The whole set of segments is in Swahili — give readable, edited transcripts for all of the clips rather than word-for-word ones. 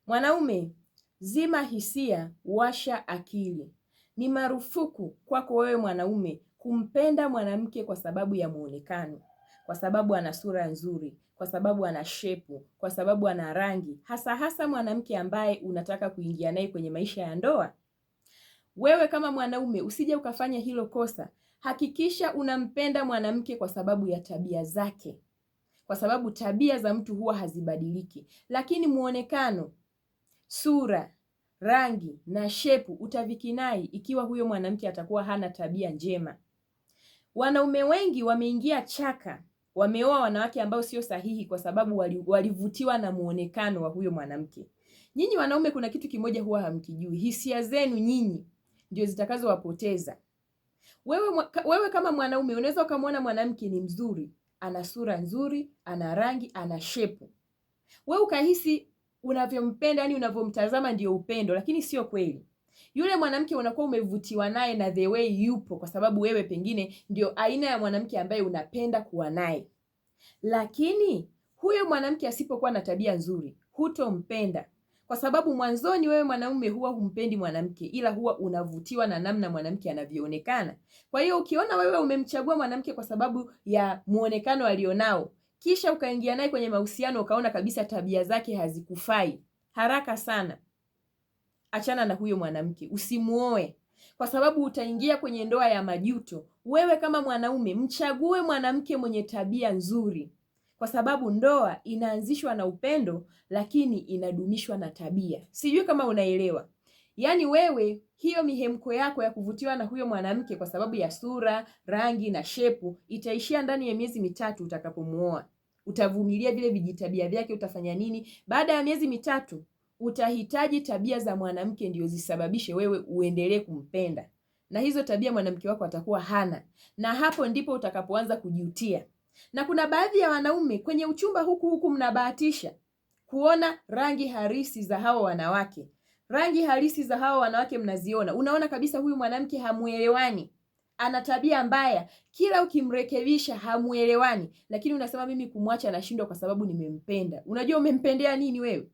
Mwanaume, zima hisia, washa akili. Ni marufuku kwako wewe mwanaume kumpenda mwanamke kwa sababu ya muonekano, kwa sababu ana sura nzuri, kwa sababu ana shepu, kwa sababu ana rangi, hasa mwanamke ambaye unataka kuingia naye kwenye maisha ya ndoa. Wewe kama mwanaume usije ukafanya hilo kosa. Hakikisha unampenda mwanamke kwa sababu ya tabia zake, kwa sababu tabia za mtu huwa hazibadiliki, lakini muonekano, sura, rangi na shepu utavikinai ikiwa huyo mwanamke atakuwa hana tabia njema. Wanaume wengi wameingia chaka, wameoa wanawake ambao sio sahihi kwa sababu walivutiwa na muonekano wa huyo mwanamke. Nyinyi wanaume kuna kitu kimoja huwa hamkijui. Hisia zenu nyinyi ndio zitakazowapoteza. Wewe kama mwanaume unaweza ukamwona mwanamke ni mzuri, ana sura nzuri, ana rangi, ana shepu. Wewe ukahisi unavyompenda, yani unavyomtazama ndio upendo, lakini sio kweli. Yule mwanamke unakuwa umevutiwa naye na the way yupo kwa sababu wewe pengine ndio aina ya mwanamke ambaye unapenda kuwa naye. Lakini huyo mwanamke asipokuwa na tabia nzuri, hutompenda. Kwa sababu mwanzoni wewe mwanaume huwa humpendi mwanamke, ila huwa unavutiwa na namna mwanamke anavyoonekana. Kwa hiyo ukiona wewe umemchagua mwanamke kwa sababu ya muonekano alionao, kisha ukaingia naye kwenye mahusiano ukaona kabisa tabia zake hazikufai, haraka sana achana na huyo mwanamke, usimuoe, kwa sababu utaingia kwenye ndoa ya majuto. Wewe kama mwanaume mchague mwanamke mwenye tabia nzuri, kwa sababu ndoa inaanzishwa na upendo lakini inadumishwa na tabia. Sijui kama unaelewa. Yaani wewe hiyo mihemko yako ya kuvutiwa na huyo mwanamke kwa sababu ya sura, rangi na shepu itaishia ndani ya miezi mitatu utakapomuoa. Utavumilia vile vijitabia vyake, utafanya nini? Baada ya miezi mitatu utahitaji tabia za mwanamke ndio zisababishe wewe uendelee kumpenda. Na hizo tabia mwanamke wako atakuwa hana. Na hapo ndipo utakapoanza kujutia. Na kuna baadhi ya wanaume kwenye uchumba huku mnabahatisha kuona rangi halisi za hao wanawake. Rangi halisi za hao wanawake mnaziona. Unaona kabisa huyu mwanamke hamuelewani, ana tabia mbaya, kila ukimrekebisha hamuelewani, lakini unasema mimi kumwacha nashindwa kwa sababu nimempenda. Unajua umempendea nini wewe?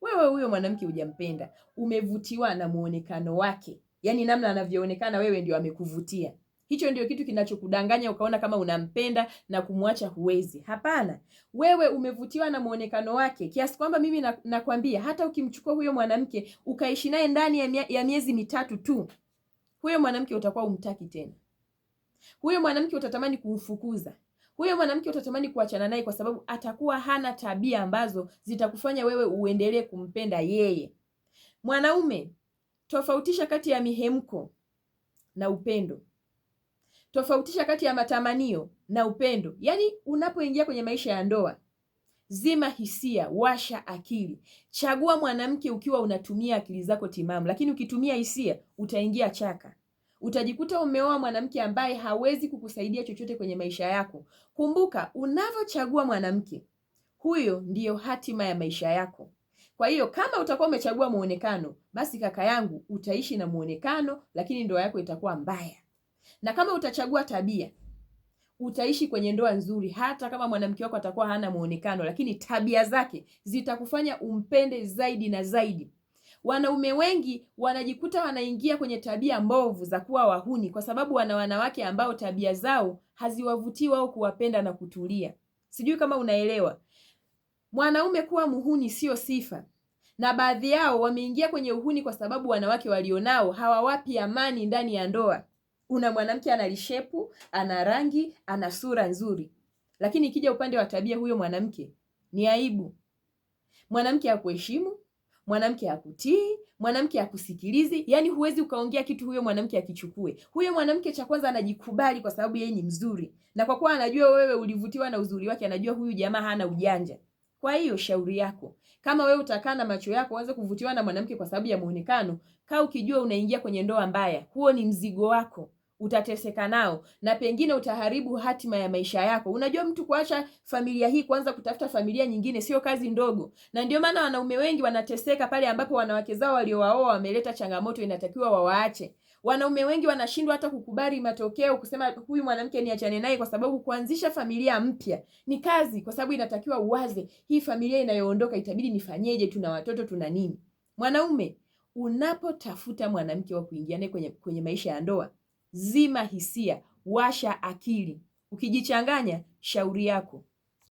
Wewe huyo mwanamke hujampenda, umevutiwa na muonekano wake. Yaani namna anavyoonekana wewe ndio amekuvutia. Hicho ndio kitu kinachokudanganya ukaona kama unampenda na kumwacha huwezi. Hapana, wewe umevutiwa na muonekano wake kiasi kwamba mimi nakwambia hata ukimchukua huyo mwanamke ukaishi naye ndani ya miezi mitatu tu, huyo mwanamke utakuwa umtaki tena. Huyo mwanamke utatamani kumfukuza. Huyo mwanamke utatamani kuachana naye kwa sababu atakuwa hana tabia ambazo zitakufanya wewe uendelee kumpenda yeye. Mwanaume, tofautisha kati ya mihemko na upendo. Tofautisha kati ya matamanio na upendo. Yaani unapoingia kwenye maisha ya ndoa, zima hisia, washa akili. Chagua mwanamke ukiwa unatumia akili zako timamu, lakini ukitumia hisia utaingia chaka. Utajikuta umeoa mwanamke ambaye hawezi kukusaidia chochote kwenye maisha yako. Kumbuka, unavyochagua mwanamke, huyo ndiyo hatima ya maisha yako. Kwa hiyo kama utakuwa umechagua muonekano, basi kaka yangu utaishi na muonekano, lakini ndoa yako itakuwa mbaya. Na kama utachagua tabia, utaishi kwenye ndoa nzuri hata kama mwanamke wako atakuwa hana muonekano, lakini tabia zake zitakufanya umpende zaidi na zaidi. Wanaume wengi wanajikuta wanaingia kwenye tabia mbovu za kuwa wahuni kwa sababu wana wanawake ambao tabia zao haziwavutii wao kuwapenda na kutulia. Sijui kama unaelewa. Mwanaume kuwa muhuni sio sifa. Na baadhi yao wameingia kwenye uhuni kwa sababu wanawake walionao hawawapi amani ndani ya ndoa. Una mwanamke ana lishepu, ana rangi, ana sura nzuri, lakini ikija upande wa tabia huyo mwanamke ni aibu. Mwanamke hakuheshimu, mwanamke hakutii, mwanamke hakusikilizi, yani huwezi ukaongea kitu huyo mwanamke akichukue. Huyo mwanamke cha kwanza anajikubali kwa sababu yeye ni mzuri. Na kwa kuwa anajua wewe ulivutiwa na uzuri wake, anajua huyu jamaa hana ujanja. Kwa hiyo shauri yako. Kama wewe utakaa na macho yako uanze kuvutiwa na mwanamke kwa sababu ya muonekano, kaa ukijua unaingia kwenye ndoa mbaya. Huo ni mzigo wako. Utateseka nao na pengine utaharibu hatima ya maisha yako. Unajua mtu kuacha familia hii kuanza kutafuta familia nyingine sio kazi ndogo. Na ndio maana wanaume wengi wanateseka pale ambapo wanawake zao waliowaoa wameleta changamoto, inatakiwa wawaache. Wanaume wengi wanashindwa hata kukubali matokeo, kusema huyu mwanamke niachane naye, kwa sababu kuanzisha familia mpya ni kazi, kwa sababu inatakiwa uwaze, hii familia inayoondoka itabidi nifanyeje, tuna watoto, tuna nini. Mwanaume, unapotafuta mwanamke wa kuingia naye kwenye maisha ya ndoa, zima hisia, washa akili. Ukijichanganya, shauri yako.